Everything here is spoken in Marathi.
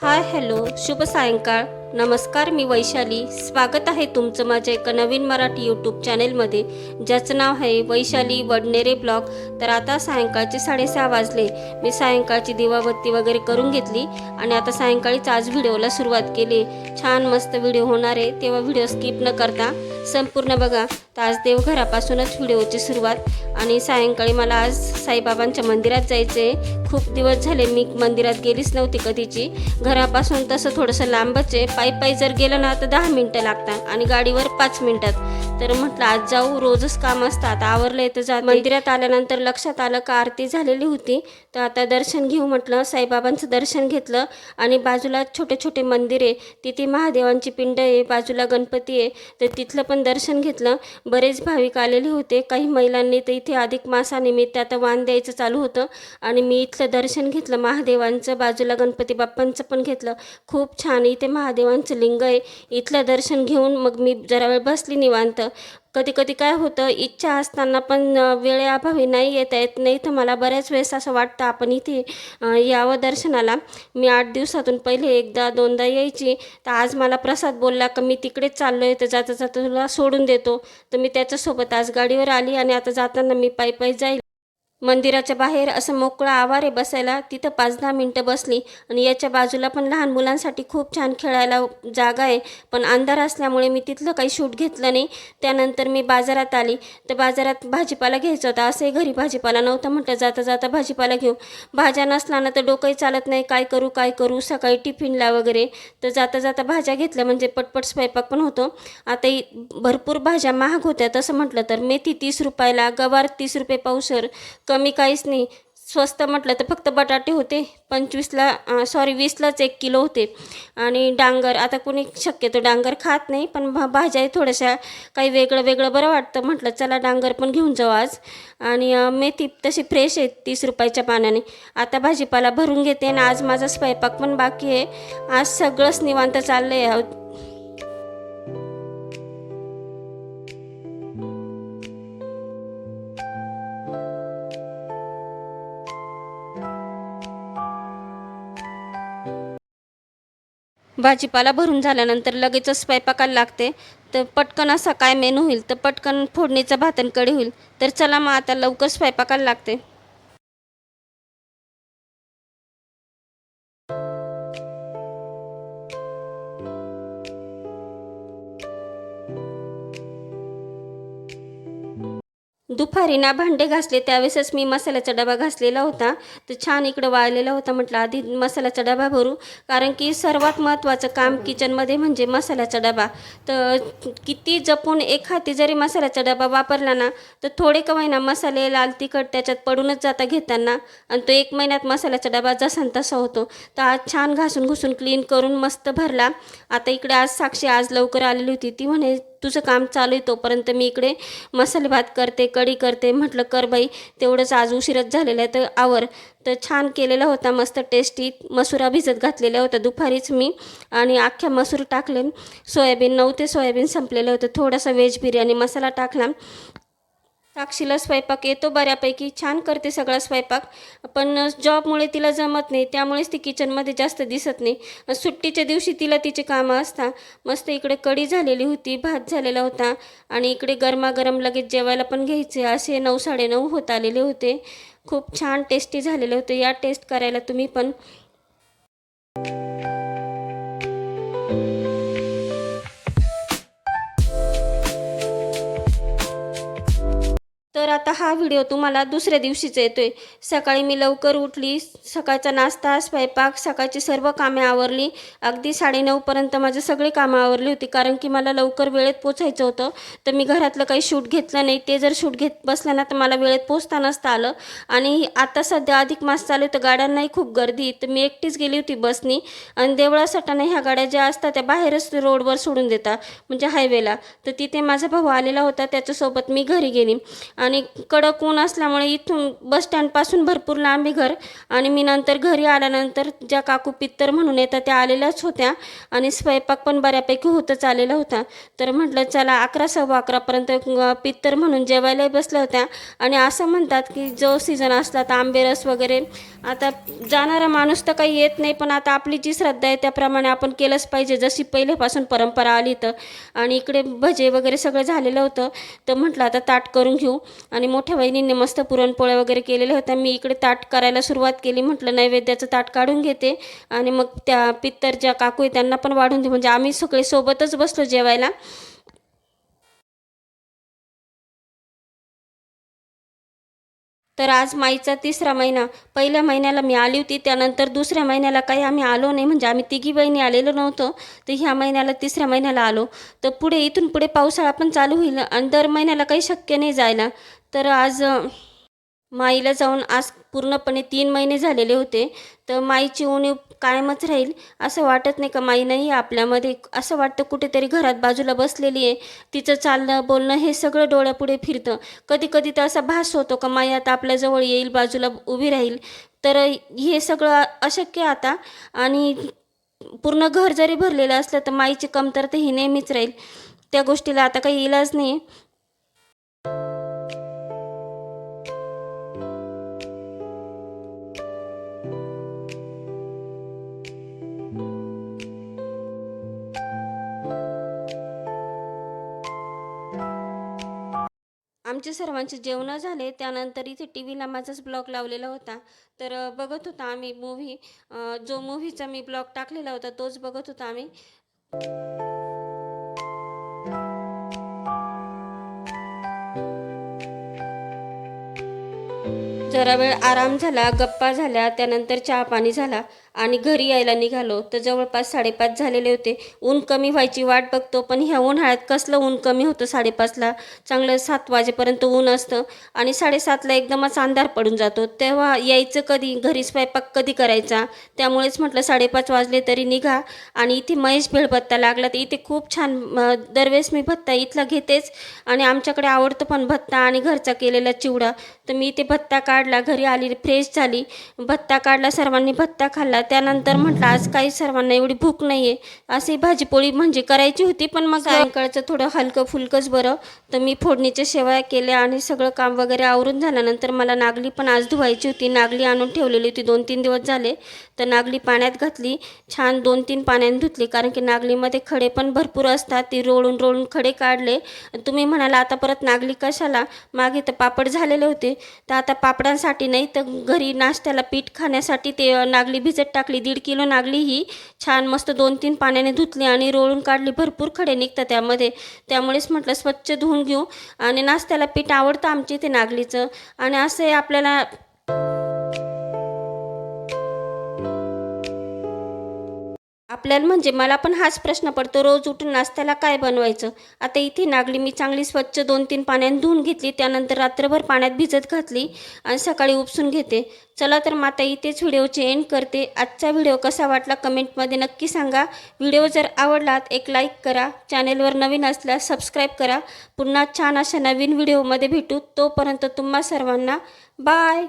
हाय हॅलो शुभ सायंकाळ. नमस्कार, मी वैशाली. स्वागत आहे तुमचं माझ्या एका नवीन मराठी यूट्यूब चॅनेलमध्ये, ज्याचं नाव आहे वैशाली वडनेरे ब्लॉग. तर आता सायंकाळचे 6:30 वाजले. मी सायंकाळची दिवाबत्ती वगैरे करून घेतली आणि आता सायंकाळीच आज व्हिडिओला सुरुवात केली. छान मस्त व्हिडिओ होणार आहे, तेव्हा व्हिडिओ स्किप न करता संपूर्ण बघा. तर आज देवघरापासूनच व्हिडिओची सुरुवात. आणि सायंकाळी मला आज साईबाबांच्या मंदिरात जायचं आहे. खूप दिवस झाले मी मंदिरात गेलीच नव्हती कधीची. घरापासून तसं थोडंसं लांबच आहे. पायी जर गेलं ना तर 10 मिनटं लागतात आणि गाडीवर 5 मिनटात. तर म्हटलं आज जाऊ, रोजच काम असतात. आवरलं आहे तर जा. मंदिरात आल्यानंतर लक्षात आलं का आरती झालेली होती. तर आता दर्शन घेऊ म्हटलं. साईबाबांचं दर्शन घेतलं आणि बाजूला छोटे छोटे मंदिर आहे, तिथे महादेवांची पिंड आहे, बाजूला गणपती आहे. तर तिथलं पण दर्शन घेतलं. बरेच भाविक आलेले होते. काही महिलांनी तर इथे अधिक मासानिमित्त आता वाण द्यायचं चालू होतं आणि मी इथलं दर्शन घेतलं महादेवांचं. बाजूला गणपती बाप्पांचं पण घेतलं. खूप छान इथे महादेवांचं लिंग आहे. इथलं दर्शन घेऊन मग मी जरा वेळ बसली निवांत. कधी कधी काय होतं, इच्छा असताना पण वेळेअभावी नाही येता येत. नाही तर मला बऱ्याच वेळेस असं वाटतं आपण इथे यावं दर्शनाला. मी 8 दिवसातून पहिले एकदा दोनदा यायची. तर आज मला प्रसाद बोलला का मी तिकडेच चाललो आहे, तर जाता जाता तुला सोडून देतो. तर मी त्याच्यासोबत आज गाडीवर आली आणि आता जाताना मी पायी जाईल. मंदिराच्या बाहेर असं मोकळं आवार आहे बसायला. तिथं 5-10 मिनटं बसली आणि याच्या बाजूला पण लहान मुलांसाठी खूप छान खेळायला जागा आहे. पण अंधार असल्यामुळे मी तिथलं काही शूट घेतलं नाही. त्यानंतर मी बाजारात आली. तर बाजारात भाजीपाला घ्यायचा होता. असंही घरी भाजीपाला नव्हता. म्हटलं जाता जाता भाजीपाला घेऊ. भाज्या नसला ना तर डोकंही चालत नाही, काय करू सकाळी टिफिनला वगैरे. तर जाता जाता भाज्या घेतल्या म्हणजे पटपट स्वयंपाक पण होतो. आता भरपूर भाज्या महाग होत्या. तसं म्हटलं तर मेथी 30 रुपयाला, गवार 30 रुपये पावशर, कमी काहीच नाही. स्वस्त म्हटलं तर फक्त बटाटे होते 20लाच 1 किलो होते. आणि डांगर, आता कोणी शक्यतो डांगर खात नाही, पण भाज्या थोड्याशा काही वेगळं वेगळं बरं वाटतं. म्हटलं चला डांगर पण घेऊन जाऊ आज. आणि मेथी तशी फ्रेश आहे 30 रुपयाच्या पाण्याने. आता भाजीपाला भरून घेते आणि आज माझा स्वयंपाक पण बाकी आहे. आज सगळंच निवांत चाललं आहे. भाजीपाला भरून झाल्यानंतर लगेचच स्वयंपाकाला लागते. तर पटकन असा काय मेनू होईल, तर पटकन फोडणीचा भात आणि कढी होईल. तर चला मग आता लवकर स्वयंपाकाला लागते. दुपारी ना भांडे घासले त्यावेळेसच मी मसाल्याचा डबा घासलेला होता. तर छान इकडं वाळलेला होता. म्हटलं आधी मसाल्याचा डबा भरू, कारण की सर्वात महत्त्वाचं काम किचनमध्ये म्हणजे मसाल्याचा डबा. तर किती जपून एक हाती जरी मसाल्याचा डबा वापरला ना तर थोडे का होईना मसाले लाल तिखट त्याच्यात पडूनच जाता घेताना, आणि तो 1 महिन्यात मसाल्याचा डबा जसा न तसा होतो. तर आज छान घासून घुसून क्लीन करून मस्त भरला. आता इकडे आज साक्षी आज लवकर आलेली होती. ती म्हणे तुझं काम चालू आहे तोपर्यंत मी इकडे मसाले भात करते, कढी करते. म्हटलं कर बाई, तेवढंच आज उशीरच झालेला आहे तर आवर. तर छान केलेला होता, मस्त टेस्टी. मसुरा भिजत घातलेल्या होत्या दुपारीच मी आणि अख्ख्या मसूर टाकले. सोयाबीन नव्हते, सोयाबीन संपलेलं होतं. थोडासा व्हेज बिर्याणी मसाला टाकला. साक्षीला स्वयंपाक येतो बऱ्यापैकी, छान करते सगळा स्वयंपाक. पण जॉबमुळे तिला जमत नाही, त्यामुळेच ती किचनमध्ये जास्त दिसत नाही. सुट्टीच्या दिवशी तिला तिचे कामं असतात. मस्त इकडे कढी झालेली होती, भात झालेला होता आणि इकडे गरमागरम लगेच जेवायला पण घ्यायचे. असे 9-9:30 होत आलेले होते. खूप छान टेस्टी झालेले होते. या टेस्ट करायला तुम्ही पण. तर आता हा व्हिडिओ तुम्हाला दुसऱ्या दिवशीचा येतोय. सकाळी मी लवकर उठली, सकाळचा नाश्ता, स्वयंपाक, सकाळची सर्व कामे आवरली. अगदी 9:30पर्यंत माझी सगळी कामं आवरली होती, कारण की मला लवकर वेळेत पोचायचं होतं. तर मी घरातलं काही शूट घेतलं नाही. ते जर शूट घेत बसलं ना तर मला वेळेत पोचता नसता आलं. आणि आता सध्या अधिक मास चालू तर गाड्यांनाही खूप गर्दी. तर मी एकटीच गेली होती बसनी. आणि देवळासटाने ह्या गाड्या ज्या असतात त्या बाहेरच रोडवर सोडून देतात, म्हणजे हायवेला. तर तिथे माझा भाऊ आलेला होता, त्याच्यासोबत मी घरी गेली. आणि कडक ऊन असल्यामुळे इथून बस स्टँडपासून भरपूर लांब आहे घर. आणि मी नंतर घरी आल्यानंतर ज्या काकू पित्तर म्हणून येतात त्या आलेल्याच होत्या आणि स्वयंपाक पण बऱ्यापैकी होतच आलेला होता. तर म्हटलं चला 11:15पर्यंत पित्तर म्हणून जेवायला बसल्या होत्या. आणि असं म्हणतात की जो सीझन असला तर आंबेरस वगैरे, आता जाणारा माणूस तर काही येत नाही, पण आता आपली जी श्रद्धा आहे त्याप्रमाणे आपण केलंच पाहिजे, जशी पहिलेपासून परंपरा आली. तर आणि इकडे भजे वगैरे सगळं झालेलं होतं. तर म्हटलं आता ताट करून घेऊ. आणि मोठ्या बहिणींनी मस्त पुरणपोळ्या वगैरे केलेल्या होत्या. मी इकडे ताट करायला सुरुवात केली. म्हटलं नैवेद्याचं ताट काढून घेते आणि मग त्या पित्तर ज्या काकू आहे त्यांना पण वाढून दे, म्हणजे आम्ही सगळे सोबतच बसलो जेवायला. तर आज माईचा 3रा महिना. पहिल्या महिन्याला मी आली होती, त्यानंतर 2ऱ्या महिन्याला काही आम्ही आलो नाही, म्हणजे आम्ही तिघी बहिणी आलेलो नव्हतो. तर ह्या महिन्याला 3ऱ्या महिन्याला आलो. तर पुढे इथून पुढे पावसाळा पण चालू होईल आणि दर महिन्याला काही शक्य नाही जायला. तर आज माईला जाऊन आज पूर्णपणे 3 महिने झालेले होते. तर माईची उणीव कायमच राहील. असं वाटत नाही का माई नाही आहे आपल्यामध्ये, असं वाटतं कुठेतरी घरात बाजूला बसलेली आहे. तिचं चालणं बोलणं हे सगळं डोळ्यापुढे फिरतं. कधी कधी तर असा भास होतो का माई आता आपल्याजवळ येईल, बाजूला उभी राहील. तर हे सगळं अशक्य आता. आणि पूर्ण घर जरी भरलेलं असलं तर माईची कमतरता ही नेहमीच राहील. त्या गोष्टीला आता काही इलाज नाही. आमचे सर्वांचे जेवणं झाले. त्यानंतर इथे टी व्हीला माझाच ब्लॉग लावलेला होता. तर बघत होता आम्ही मूव्ही. जो मूव्हीचा मी ब्लॉग टाकलेला होता तोच बघत होता आम्ही. जरा वेळ आराम झाला, गप्पा झाल्या, त्यानंतर चहा पाणी झाला आणि घरी यायला निघालो. तर जवळपास 5:30 झालेले होते. ऊन कमी व्हायची वाट बघतो, पण ह्या उन्हाळ्यात कसलं ऊन कमी होतं 5:30ला. चांगलं 7 वाजेपर्यंत ऊन असतं आणि 7:30ला एकदमच अंधार पडून जातो. तेव्हा यायचं कधी, घरी स्वयंपाक कधी करायचा. त्यामुळेच म्हटलं 5:30 वाजले तरी निघा. आणि इथे महेश भेळ भत्ता लागला. तर इथे खूप छान, दरवेळेस मी भत्ता इथला घेतेच आणि आमच्याकडे आवडतं पण भत्ता आणि घरचा केलेला चिवडा. तर मी इथे भत्ता काढला, घरी आली फ्रेश झाली, भत्ता काढला, सर्वांनी भत्ता खाल्ला. त्यानंतर म्हटलं आज काही सर्वांना एवढी भूक नाही आहे, अशी भाजीपोळी म्हणजे करायची होती, पण मग सायंकाळचं थोडं हलकं फुलकंच बरं. तर मी फोडणीच्या शेवया केल्या आणि सगळं काम वगैरे आवरून झाल्यानंतर मला नागली पण आज धुवायची होती. नागली आणून ठेवलेली होती, 2-3 दिवस झाले. तर नागली पाण्यात घातली, छान 2-3 पाण्याने धुतली, कारण की नागलीमध्ये खडे पण भरपूर असतात. ती रोळून रोळून खडे काढले. तुम्ही म्हणाला आता परत नागली कशाला, मागे तर पापड झालेले होते. तर आता पापडांसाठी नाही तर घरी नाश्त्याला पीठ खाण्यासाठी ते नागली भिजत टाकली. 1.5 किलो नागली ही छान मस्त 2-3 पाण्याने धुतली आणि रोळून काढली. भरपूर खडे निघतात त्यामध्ये, त्यामुळेच म्हटलं स्वच्छ धुवून घेऊ. आणि नाश्त्याला पीठ आवडतं आमच्या इथे नागलीचं. आणि असं आपल्याला म्हणजे मला पण हाच प्रश्न पडतो, रोज उठून नाश्त्याला काय बनवायचं. आता इथे नागली मी चांगली स्वच्छ 2-3 पाण्याने धुवून घेतली, त्यानंतर रात्रभर पाण्यात भिजत घातली आणि सकाळी उपसून घेते. चला तर मग आता इथेच व्हिडिओचे एंड करते. आजचा व्हिडिओ कसा वाटला कमेंटमध्ये नक्की सांगा. व्हिडिओ जर आवडलात एक लाईक करा, चॅनेलवर नवीन असल्यास सबस्क्राईब करा. पुन्हा छान अशा नवीन व्हिडिओमध्ये भेटू. तोपर्यंत तुम्हा सर्वांना बाय.